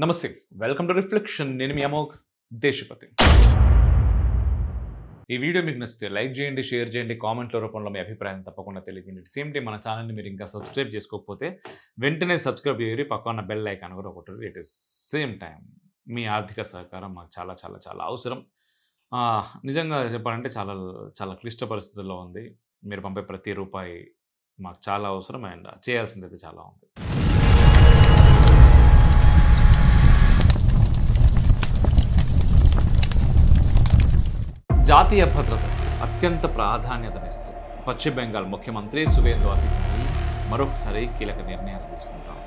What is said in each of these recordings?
నమస్తే. Welcome to reflection. నేను మీ అమోఘ్ దేశపతి. ఈ వీడియో మీకు నచ్చితే లైక్ చేయండి, షేర్ చేయండి, కామెంట్ల రూపంలో మీ అభిప్రాయం తప్పకుండా తెలియజేయండి. సేమ్ టైం మన ఛానల్‌ని మీరు ఇంకా సబ్స్క్రైబ్ చేసుకోకపోతే వెంటనే సబ్స్క్రైబ్ చేయండి. పక్కన బెల్ ఐకాన్ కూడా కొట్టండి. ఇట్ ఈస్ సేమ్ టైం మీ ఆర్థిక సహకారం మాకు చాలా చాలా చాలా అవసరం. నిజంగా చెప్పాలంటే చాలా చాలా క్లిష్ట పరిస్థితుల్లో ఉంది. మీరు పంపే ప్రతి రూపాయి మాకు చాలా అవసరం అండ్ చేయాల్సిందైతే చాలా ఉంది. జాతీయ భద్రత అత్యంత ప్రాధాన్యతనిస్తూ పశ్చిమ బెంగాల్ ముఖ్యమంత్రి సువేందు అధికారి మరొకసారి కీలక నిర్ణయాలు తీసుకుంటాం.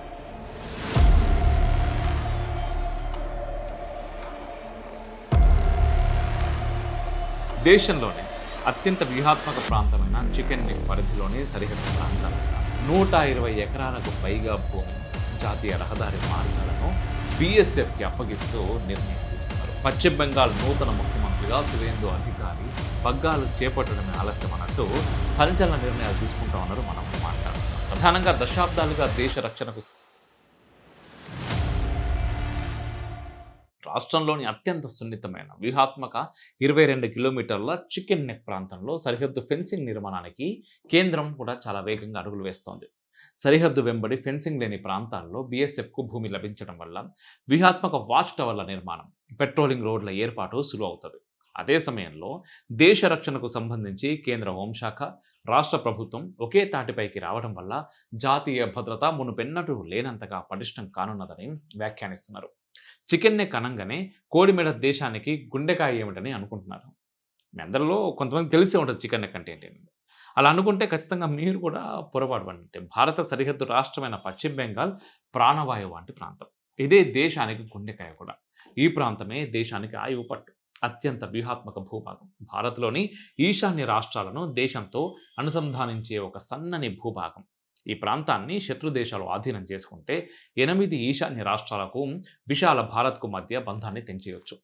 దేశంలోనే అత్యంత వ్యూహాత్మక ప్రాంతమైన చికెన్ నెక్ పరిధిలోని సరిహద్దు ప్రాంతాలుగా 120 ఎకరాలకు పైగా భూమి జాతీయ రహదారి మార్గాలను బీఎస్ఎఫ్కి అప్పగిస్తూ నిర్ణయం తీసుకున్నారు. పశ్చిమ బెంగాల్ నూతన ముఖ్యమంత్రిగా సువేందు అధికారి పగ్గాలు చేపట్టడమే ఆలస్యం అన్నట్టు సంచలన నిర్ణయాలు తీసుకుంటా ఉన్నారు. మనం మాట్లాడుతున్నాం ప్రధానంగా దశాబ్దాలుగా దేశ రక్షణకు రాష్ట్రంలోని అత్యంత సున్నితమైన వ్యూహాత్మక 22 కిలోమీటర్ల చికెన్ నెక్ ప్రాంతంలో సరిహద్దు ఫెన్సింగ్ నిర్మాణానికి కేంద్రం కూడా చాలా వేగంగా అడుగులు వేస్తోంది. సరిహద్దు వెంబడి ఫెన్సింగ్ లేని ప్రాంతాల్లో బీఎస్ఎఫ్కు భూమి లభించడం వల్ల వ్యూహాత్మక వాచ్ టవర్ల నిర్మాణం, పెట్రోలింగ్ రోడ్ల ఏర్పాటు సులువు అవుతుంది. అదే సమయంలో దేశ రక్షణకు సంబంధించి కేంద్ర హోంశాఖ, రాష్ట్ర ప్రభుత్వం ఒకే తాటిపైకి రావడం వల్ల జాతీయ భద్రత మునుపెన్నటూ లేనంతగా పటిష్టం కానున్నదని వ్యాఖ్యానిస్తున్నారు. చికెన్ నెక్ అనంగానే కోడిమెడ దేశానికి గుండెకాయ ఏమిటని అనుకుంటున్నారు. మీ అందరిలో కొంతమంది తెలిసే ఉంటుంది చికెన్ నెక్ అంటే ఏంటి అని. అలా అనుకుంటే ఖచ్చితంగా మీరు కూడా పొరపాటు పడినట్టే. భారత సరిహద్దు రాష్ట్రమైన పశ్చిమ బెంగాల్ ప్రాణవాయువు వంటి ప్రాంతం. ఇదే దేశానికి గుండెకాయ కూడా. ఈ ప్రాంతమే దేశానికి ఆయువు పట్టు. అత్యంత వ్యూహాత్మక భూభాగం. భారత్లోని ఈశాన్య రాష్ట్రాలను దేశంతో అనుసంధానించే ఒక సన్నని భూభాగం. ఈ ప్రాంతాన్ని శత్రు దేశాలు ఆధీనం చేసుకుంటే 8 ఈశాన్య రాష్ట్రాలకు విశాల భారత్కు మధ్య బంధాన్ని తెంచేయొచ్చు.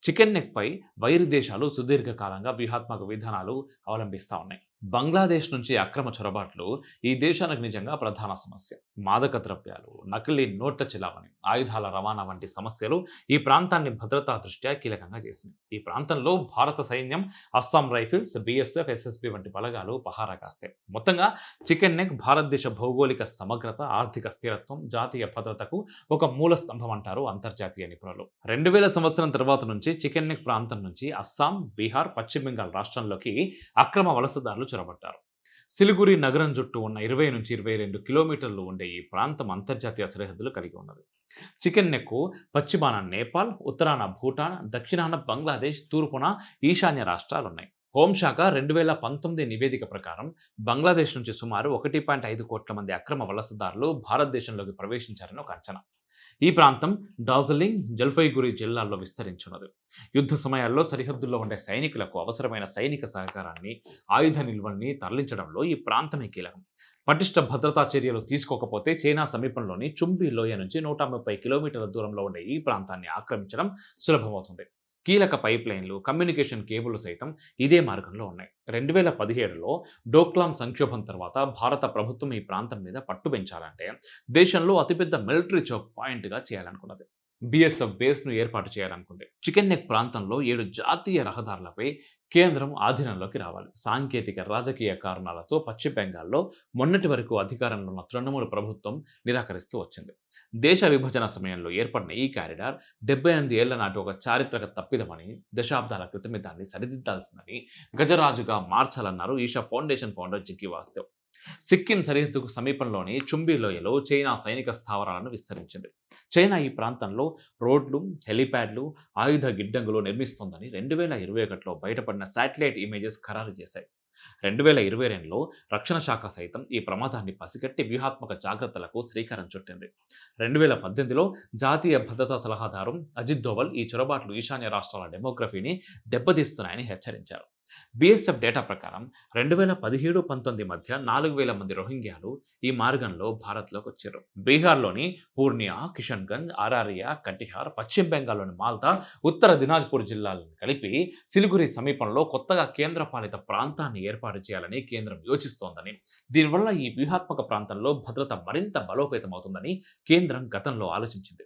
చికెన్ నెక్పై వైరి దేశాలు సుదీర్ఘకాలంగా వ్యూహాత్మక విధానాలు అవలంబిస్తూ ఉన్నాయి. బంగ్లాదేశ్ నుంచి అక్రమ చొరబాట్లు ఈ దేశానికి నిజంగా ప్రధాన సమస్య. మాదక ద్రవ్యాలు, నకిలీ నోట్ల చెలామణి, ఆయుధాల రవాణా వంటి సమస్యలు ఈ ప్రాంతాన్ని భద్రతా దృష్ట్యా కీలకంగా చేసింది. ఈ ప్రాంతంలో భారత సైన్యం, అస్సాం రైఫిల్స్, బీఎస్ఎఫ్, ఎస్ఎస్బి వంటి బలగాలు పహారా కాస్తాయి. మొత్తంగా చికెన్ నెక్ భారతదేశ భౌగోళిక సమగ్రత, ఆర్థిక స్థిరత్వం, జాతీయ భద్రతకు ఒక మూల స్తంభం అంటారు అంతర్జాతీయ నిపుణులు. 2000 సంవత్సరం తర్వాత నుంచి చికెన్ నెక్ ప్రాంతం నుంచి అస్సాం, బీహార్, పశ్చిమ బెంగాల్ రాష్ట్రంలోకి అక్రమ వలసదారులు చొరబడ్డారు. సిలిగురి నగరం చుట్టూ ఉన్న 20 నుంచి 22 కిలోమీటర్లు ఉండే ఈ ప్రాంతం అంతర్జాతీయ సరిహద్దులు కలిగి ఉన్నది. చికెన్ నెక్కు పశ్చిమాన నేపాల్, ఉత్తరాన భూటాన్, దక్షిణాన బంగ్లాదేశ్, తూర్పున ఈశాన్య రాష్ట్రాలున్నాయి. హోంశాఖ 2019 నివేదిక ప్రకారం బంగ్లాదేశ్ నుంచి సుమారు 1.5 కోట్ల మంది అక్రమ వలసదారులు భారతదేశంలోకి ప్రవేశించారని ఒక అంచనా. ఈ ప్రాంతం డార్జిలింగ్, జల్పైగురి జిల్లాల్లో విస్తరించున్నది. యుద్ధ సమయాల్లో సరిహద్దుల్లో ఉండే సైనికులకు అవసరమైన సైనిక సహకారాన్ని, ఆయుధ నిల్వల్ని తరలించడంలో ఈ ప్రాంతమే కీలకం. పటిష్ట భద్రతా చర్యలు తీసుకోకపోతే చైనా సమీపంలోని చుంబి లోయ నుంచి 130 కిలోమీటర్ల దూరంలో ఉండే ఈ ప్రాంతాన్ని ఆక్రమించడం సులభమవుతుంది. కీలక పైప్ లైన్లు, కమ్యూనికేషన్ కేబుల్ సైతం ఇదే మార్గంలో ఉన్నాయి. 2017లో డోక్లాం సంక్షోభం తర్వాత భారత ప్రభుత్వం ఈ ప్రాంతం మీద పట్టు పెంచాలంటే దేశంలో అతిపెద్ద మిలిటరీ చౌక్ పాయింట్గా చేయాలనుకున్నది. బీఎస్ఎఫ్ బేస్ను ఏర్పాటు చేయాలనుకుంది. చికెన్ నెక్ ప్రాంతంలో 7 జాతీయ రహదారులపై కేంద్రం ఆధీనంలోకి రావాలి. సాంకేతిక, రాజకీయ కారణాలతో పశ్చిమ బెంగాల్లో మొన్నటి వరకు అధికారంలో ఉన్న తృణమూల్ ప్రభుత్వం నిరాకరిస్తూ వచ్చింది. దేశ విభజన సమయంలో ఏర్పడిన ఈ కారిడార్ 78 ఏళ్ల నాటి ఒక చారిత్రక తప్పిదమని, దశాబ్దాల క్రితమే దాన్ని సరిదిద్దాల్సిందని, గజరాజుగా మార్చాలన్నారు ఈషా ఫౌండేషన్ ఫౌండర్ జిగ్గి వాస్తవ్. సిక్కిం సరిహద్దుకు సమీపంలోని చుంబి లోయలో చైనా సైనిక స్థావరాలను విస్తరించింది. చైనా ఈ ప్రాంతంలో రోడ్లు, హెలీప్యాడ్లు, ఆయుధ గిడ్డంగులు నిర్మిస్తోందని 2021లో బయటపడిన శాటిలైట్ ఇమేజెస్ ఖరారు చేశాయి. 2022లో రక్షణ శాఖ సైతం ఈ ప్రమాదాన్ని పసిగట్టి వ్యూహాత్మక జాగ్రత్తలకు శ్రీకారం చుట్టింది. 2018లో జాతీయ భద్రతా సలహాదారు అజిత్ దోవల్ ఈ చొరబాట్లు ఈశాన్య రాష్ట్రాల డెమోగ్రఫీని దెబ్బతీస్తున్నాయని హెచ్చరించారు. బీఎస్ఎఫ్ డేటా ప్రకారం 2017-19 మధ్య 4,000 మంది రోహింగ్యాలు ఈ మార్గంలో భారత్లోకి వచ్చారు. బీహార్లోని పూర్నియా, కిషన్గంజ్, అరారియా, కటిహార్, పశ్చిమ బెంగాల్లోని మాల్తా, ఉత్తర దినాజ్పూర్ జిల్లాలను కలిపి సిలిగురి సమీపంలో కొత్తగా కేంద్రపాలిత ప్రాంతాన్ని ఏర్పాటు చేయాలని కేంద్రం యోచిస్తోందని, దీనివల్ల ఈ వ్యూహాత్మక ప్రాంతంలో భద్రత మరింత బలోపేతమవుతుందని కేంద్రం గతంలో ఆలోచించింది.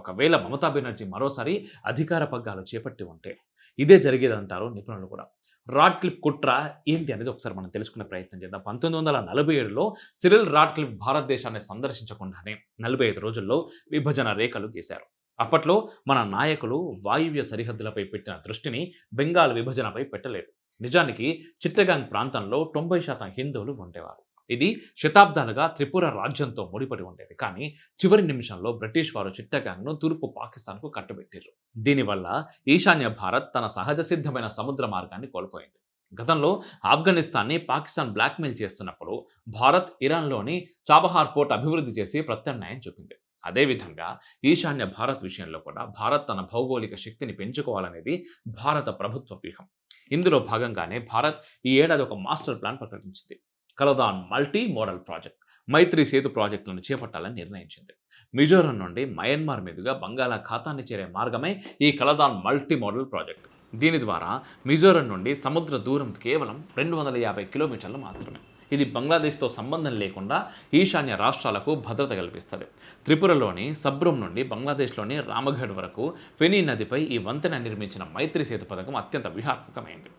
ఒకవేళ మమతా బెనర్జీ మరోసారి అధికార పగ్గాలు చేపట్టి ఉంటే ఇదే జరిగేదంటారు నిపుణులు కూడా. రాడ్క్లిఫ్ కుట్ర ఏంటి అనేది ఒకసారి మనం తెలుసుకునే ప్రయత్నం చేద్దాం. 1947లో సిరిల్ రాడ్క్లిఫ్ భారతదేశాన్ని సందర్శించకుండానే 45 రోజుల్లో విభజన రేఖలు గీశారు. అప్పట్లో మన నాయకులు వాయువ్య సరిహద్దులపై పెట్టిన దృష్టిని బెంగాల్ విభజనపై పెట్టలేదు. నిజానికి చిట్టగాంగ్ ప్రాంతంలో 90% హిందువులు ఉండేవారు. ఇది శతాబ్దాలుగా త్రిపుర రాజ్యంతో ముడిపడి ఉండేది. కానీ చివరి నిమిషంలో బ్రిటిష్ వారు చిట్టగాంగ్ను తూర్పు పాకిస్తాన్కు కట్టబెట్టారు. దీనివల్ల ఈశాన్య భారత్ తన సహజ సిద్ధమైన సముద్ర మార్గాన్ని కోల్పోయింది. గతంలో ఆఫ్ఘనిస్తాన్ని పాకిస్తాన్ బ్లాక్మెయిల్ చేస్తున్నప్పుడు భారత్ ఇరాన్లోని చాబహార్ పోర్ట్ అభివృద్ధి చేసి ప్రత్యామ్నాయం చూపింది. అదేవిధంగా ఈశాన్య భారత్ విషయంలో కూడా భారత్ తన భౌగోళిక శక్తిని పెంచుకోవాలనేది భారత ప్రభుత్వ వ్యూహం. ఇందులో భాగంగానే భారత్ ఈ ఏడాది ఒక మాస్టర్ ప్లాన్ ప్రకటించింది. కలదాన్ మల్టీ మోడల్ ప్రాజెక్ట్, మైత్రి సేతు ప్రాజెక్టులను చేపట్టాలని నిర్ణయించింది. మిజోరం నుండి మయన్మార్ మీదుగా బంగాళాఖాతాన్ని చేరే మార్గమే ఈ కలదాన్ మల్టీ మోడల్ ప్రాజెక్ట్. దీని ద్వారా మిజోరం నుండి సముద్ర దూరం కేవలం 250 కిలోమీటర్లు మాత్రమే. ఇది బంగ్లాదేశ్తో సంబంధం లేకుండా ఈశాన్య రాష్ట్రాలకు భద్రత కల్పిస్తుంది. త్రిపురలోని సబ్రూమ్ నుండి బంగ్లాదేశ్లోని రామగఢ్ వరకు ఫెనీ నదిపై ఈ వంతెన నిర్మించిన మైత్రి సేతు పథకం అత్యంత వ్యూహాత్మకమైంది.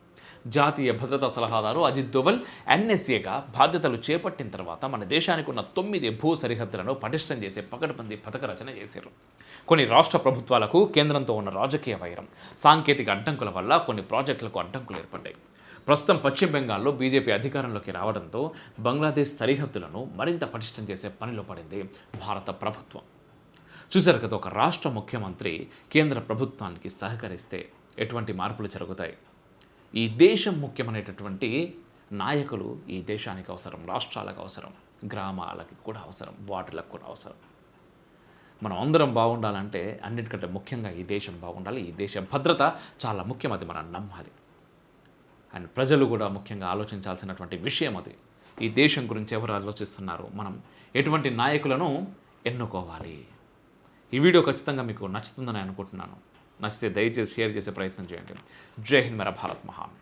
జాతీయ భద్రతా సలహాదారు అజిత్ దోవల్ ఎన్ఎస్ఏగా బాధ్యతలు చేపట్టిన తర్వాత మన దేశానికి ఉన్న 9 భూ సరిహద్దులను పటిష్టం చేసే పకడ్బందీ పథక రచన చేశారు. కొన్ని రాష్ట్ర ప్రభుత్వాలకు కేంద్రంతో ఉన్న రాజకీయ వైరం, సాంకేతిక అడ్డంకుల వల్ల కొన్ని ప్రాజెక్టులకు అడ్డంకులు ఏర్పడ్డాయి. ప్రస్తుతం పశ్చిమ బెంగాల్లో బీజేపీ అధికారంలోకి రావడంతో బంగ్లాదేశ్ సరిహద్దులను మరింత పటిష్టం చేసే పనిలో పడింది భారత ప్రభుత్వం. చూశారు కదా, ఒక రాష్ట్ర ముఖ్యమంత్రి కేంద్ర ప్రభుత్వానికి సహకరిస్తే ఎటువంటి మార్పులు జరుగుతాయి. ఈ దేశం ముఖ్యమైనటువంటి నాయకులు ఈ దేశానికి అవసరం, రాష్ట్రాలకు అవసరం, గ్రామాలకి కూడా అవసరం, వార్డులకు కూడా అవసరం. మనం అందరం బాగుండాలంటే అన్నిటికంటే ముఖ్యంగా ఈ దేశం బాగుండాలి. ఈ దేశ భద్రత చాలా ముఖ్యం, అది మనం నమ్మాలి. అండ్ ప్రజలు కూడా ముఖ్యంగా ఆలోచించాల్సినటువంటి విషయం అది. ఈ దేశం గురించి ఎవరు ఆలోచిస్తున్నారు, మనం ఎటువంటి నాయకులను ఎన్నుకోవాలి. ఈ వీడియో ఖచ్చితంగా మీకు నచ్చుతుందని అనుకుంటున్నాను. నచ్చితే దయచేసి షేర్ చేసే ప్రయత్నం చేయండి. జై హింద్, మేరా భారత్ మహాన్.